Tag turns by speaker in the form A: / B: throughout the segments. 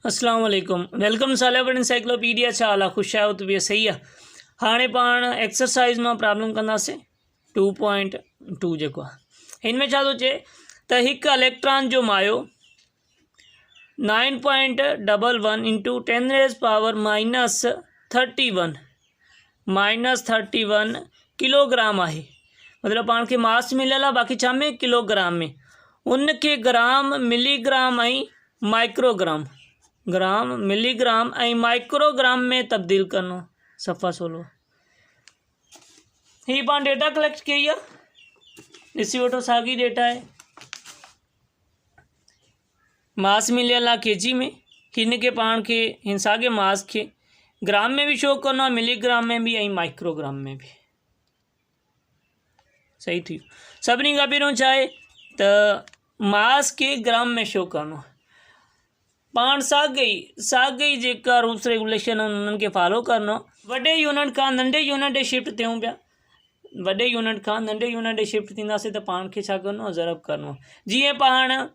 A: अस्सलाम वालेकुम। वेलकम सालिबन एनसाइक्लोपीडिया। छा हाल आहे? ख़ुशि आहियो? तबीअत सही आहे? हाणे पाण एक्सरसाइज में प्रॉब्लम कंदासीं 2.2 जेको आहे। हिन में छा थो चए त हिकु इलेक्ट्रॉन जो मायो 9.11 इंटू 10⁻³ -31 किलोग्राम है। मतलब पान के मास मिलल आहे, बाक़ी छा में किलोग्राम में। उनके ग्राम मिलीग्राम ऐं माइक्रोग्राम, ग्राम मिलीग्राम ऐं माइक्रोग्राम में तब्दील करनो। सफ़ा 16 ही पान डेटा कलेक्ट कई है, ॾिसी वठो साॻी डेटा है। मास मिलियल आहे केजी में, हिन के पाण के हिन साॻे मास के ग्राम में भी शो करनो आहे, मिलीग्राम में भी ऐं माइक्रोग्राम में भी। सही थी। सभिनी खां पहिरियों छा आहे त मास के ग्राम में शो करनो। पाण साॻई जेका रूल्स रेगुलेशन उन्हनि खे फॉलो करनो। वॾे यूनिट खां नंढे यूनिट ॾे शिफ्ट थियूं पिया, वॾे यूनिट खां नंढे यूनिट ॾे शिफ्ट थींदासीं त पाण खे छा करिणो आहे? ज़रब करिणो। जीअं पाण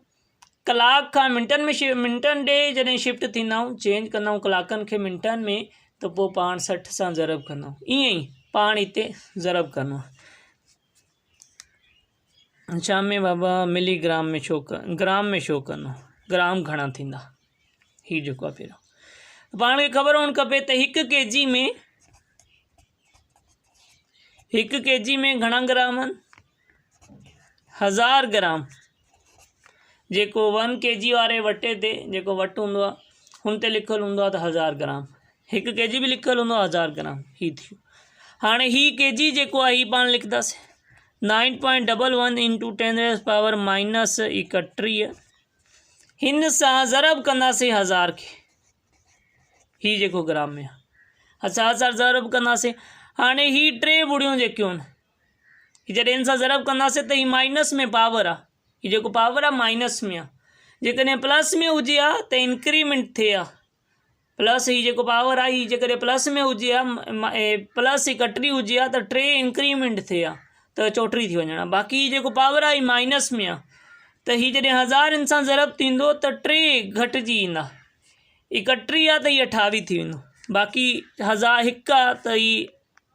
A: कलाक खां मिंटनि में मिंटनि ॾे जॾहिं शिफ्ट थींदा आहियूं, चेंज कंदा आहियूं कलाकनि खे मिंटनि में, त पोइ पाण 60 सां ज़रब कंदा आहियूं। ईअं ई पाण हिते ज़रब करिणो आहे। छा में बाबा? मिलीग्राम में शो कर, ग्राम में शो करनो। ग्राम घणा थींदा ही जेको आहे पहिरियों पाण खे ख़बर हुअणु खपे त हिकु केजी में घणा ग्राम आहिनि? 1000 ग्राम। जेको 1 kg वारे वटे ते जेको वटि हूंदो आहे हुन ते लिखियलु हूंदो आहे त 1000 ग्राम। 1 kg भी लिखियलु हूंदो आहे 1000 ग्राम। ही थियो। हाणे ही केजी जेको आहे ही पाण लिखंदासीं 9.11 इंटू 10⁻⁻31। हिन सां ज़रब कंदासीं 1000 के, ही जेको ग्राम में आहे। असां ज़रब कंदासीं। हाणे ही 3 ॿुड़ियूं जेकियूं आहिनि, जॾहिं हिन सां ज़रब कंदासीं त ही माइनस में पावर आहे। ही जेको पावर आहे माइनस में आहे। जेकॾहिं प्लस में हुजे हा त इंक्रीमेंट थिए हा। प्लस ही जेको पावर आहे, ही जेकॾहिं प्लस में हुजे हा, प्लस 31 हुजे हा त 3 इंक्रीमेंट थिए हा त 34 थी वञणा। बाक़ी ही जेको पावर आहे माइनस में आहे, त ही जॾहिं 1000 हिन सां ज़रब थींदो त 3 घटिजी ईंदा। 31 आहे त ही 28 थी वेंदो। बाक़ी 1000 हिकु आहे त ही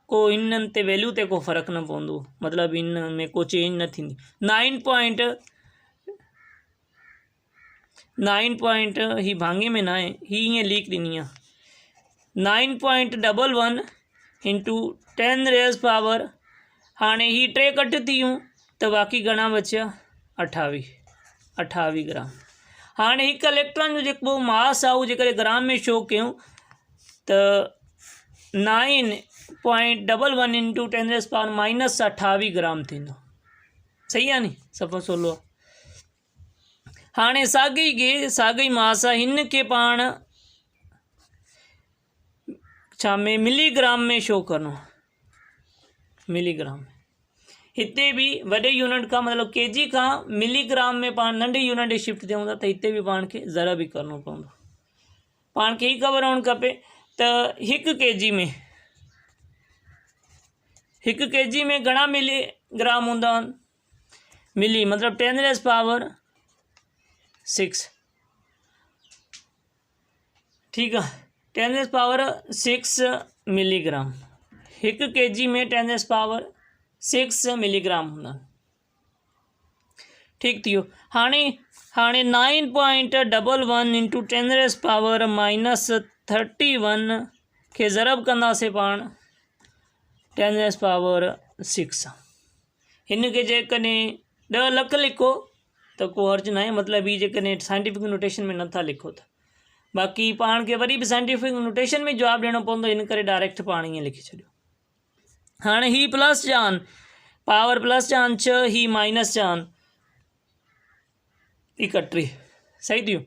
A: को इन्हनि ते वैल्यू ते को फ़र्क़ु न पवंदो, मतिलबु इन में को चेंज न थींदी। 9 ही भाङे में न आहे, ही ईअं लीक ॾिनी आहे। 9.11 इंटू 10⁻। हाणे ही 3 कट थियूं त बाक़ी घणा बचिया? 28 ग्राम। हाणे हिकु इलेक्ट्रॉन जो जेको मास आहे उहो जेकॾहिं ग्राम में शो कयूं त 9.11 इंटू 10⁻⁻28 ग्राम थींदो। सही आहे नी? सफ़ा 16। हाणे साॻई मास आहे, हिन के पाण छा में मिलीग्राम में शो करिणो। मिलीग्राम हिते भी वॾे यूनिट खां मतिलबु केजी खां मिलीग्राम में पाण नंढे यूनिट ॾे शिफ्ट थियूं था त हिते भी पाण खे ज़रब ई करिणो पवंदो। पाण खे ही ख़बर हुअणु खपे त 1 kg में घणा मिलीग्राम हूंदा आहिनि? मिली मतिलबु 10⁻6। ठीक है, 10⁻6 मिलीग्राम। 1 kg में 10⁻6 मिलीग्राम हूंदा। ठीक थियो। हाणे 9.11 इंटू 10⁻⁻31 के ज़रब कंदासीं पाण 10⁻6। हिन के जेकॾहिं 10 लख लिखो त को हर्ज न आहे, मतिलबु ही जेकॾहिं साइंटिफिक नोटेशन में नथा लिखो त। बाक़ी पाण खे वरी भी साइंटिफिक नोटेशन में जवाब ॾियणो पवंदो, इन करे डायरेक्ट पाण ईअं लिखी छॾियो। हाणे ही प्लस जा आहिनि, पावर प्लस जा आहिनि 6, ही माइनस जा आहिनि 31। सही थियो।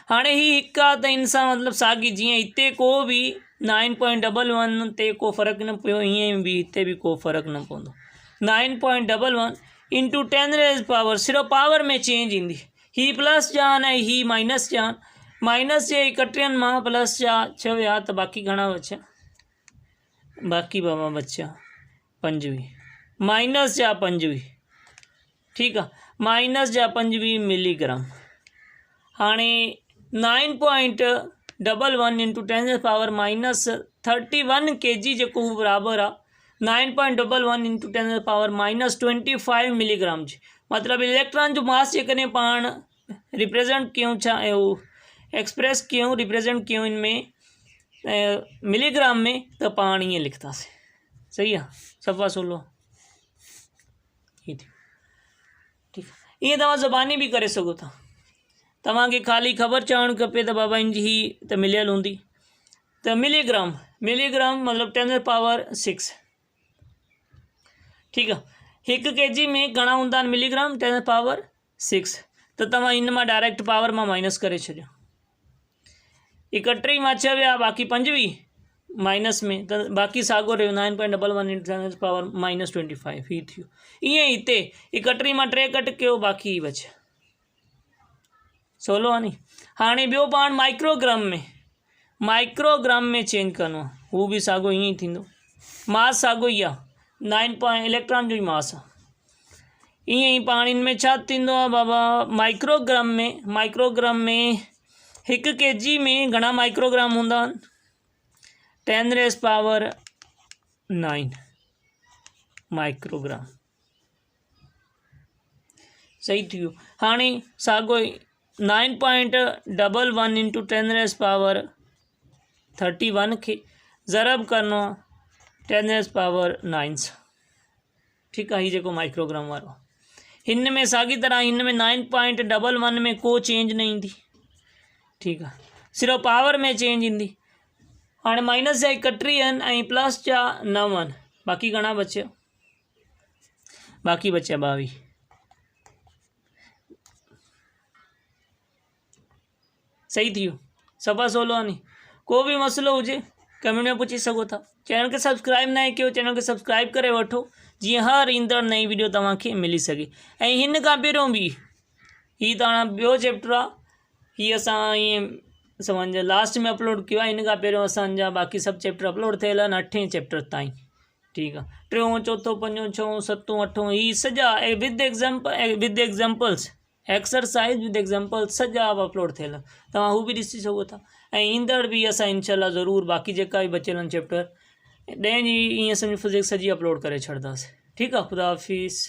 A: हाणे ही हिकु आहे त हिन सां मतिलबु साॻी, जीअं हिते को भी 9.11 ते को फ़र्क़ु न पियो, ईअं भी हिते भी को फ़र्क़ु न पवंदो। 9.11 इंटू 10⁻, सिर्फ़ु पावर में चेंज ईंदी। ही प्लस जा आहिनि ऐं ही माइनस जा आहिनि। माइनस जे 31 मां प्लस जा 6 विया त बाक़ी घणा बचिया? बाक़ी बाबा बचिया 25। माइनस जा 25। ठीक है, माइनस जा 25 मिलीग्राम। हाणे 9.11 इंटू 10⁻31 kg जेको हू बराबरि आहे 9.11 इंटू 10⁻25 मिलीग्राम जी। मतिलबु इलेक्ट्रॉन जो मास जेकॾहिं पाण रिप्रेजेंट कयूं छा एक्सप्रेस कयूं रिप्रेजेंट कयूं इन में मिलीग्राम में त पाण ईअं लिखंदासीं। सही आहे, सफ़ा सोलो ठीकु आहे। ईअं तव्हां ज़बानी बि करे सघो था। तव्हांखे ख़ाली ख़बर चवणु खपे त बाबा इन जी ही त मिलियल हूंदी त मिलीग्राम मतिलबु 10⁻6 ठीकु आहे। 1 kg में घणा हूंदा आहिनि मिलीग्राम 10⁻6 त तव्हां इन मां डायरेक्ट पावर मां माइनस करे छॾियो। 31 मां 6 विया बाक़ी 5 माइनस में त बाक़ी साॻियो रहियो 9.11 इंटू 10⁻25 ही थियो। ईअं ई हिते 31 मां 3 कट कयो बाक़ी बचे सोलो आहे नी। हाणे ॿियो पाण माइक्रोग्राम में चेंज करिणो आहे, हू बि साॻियो ईअं ई थींदो। मास साॻियो ई आहे 9 इलेक्ट्रॉन जो ई मास आहे। ईअं ई पाण इन में छा थींदो आहे बाबा माइक्रोग्राम में 1 kg में घणा माइक्रोग्राम हूंदा आहिनि 10⁻9 माइक्रोग्राम। सही थी वियो। हाणे साॻियो ई 9.11 इंटू 10⁻31 खे ज़रब करिणो आहे 10⁻9 सां। ठीकु आहे, हीउ जेको माइक्रोग्राम वारो हिन में साॻी तरह हिन में 9.11 में को चेंज न ईंदी। ठीकु आहे, सिर्फ़ु पावर में चेंज ईंदी। हाणे माइनस जा 31 आहिनि ऐं प्लस जा 9 आहिनि, बाक़ी घणा बचिया? बाक़ी बचिया 22। सही थी वियो, सफ़ा सोलो आहे नी। को बि मसइलो हुजे कमेंट में पुछी सघो था। चैनल खे सब्सक्राइब न कयो, चैनल खे सब्सक्राइब करे वठो जीअं हर ईंदड़ नई वीडियो तव्हांखे मिली सघे। ऐं हिन खां पहिरियों बि हीउ तव्हां ॿियो चैप्टर आहे, हीअ असां ईअं सम्झ लास्ट में अपलोड कयो आहे। हिन खां पहिरियों असांजा बाक़ी सभु चैप्टर अपलोड थियल आहिनि 8 चैप्टर ताईं। ठीकु आहे, 3, 4, 5, 6, 7, 8 ही सॼा with examples exercise with example सॼा अपलोड थियल तव्हां हू बि ॾिसी सघो था। ऐं ईंदड़ बि असां इंशाल्लाह ज़रूरु बाक़ी जेका बि बचियल आहिनि चैप्टर 10 जी ईअं सम्झो फिज़िक्स सॼी अपलोड करे छॾंदासीं। ठीकु आहे, ख़ुदा हाफ़िज़।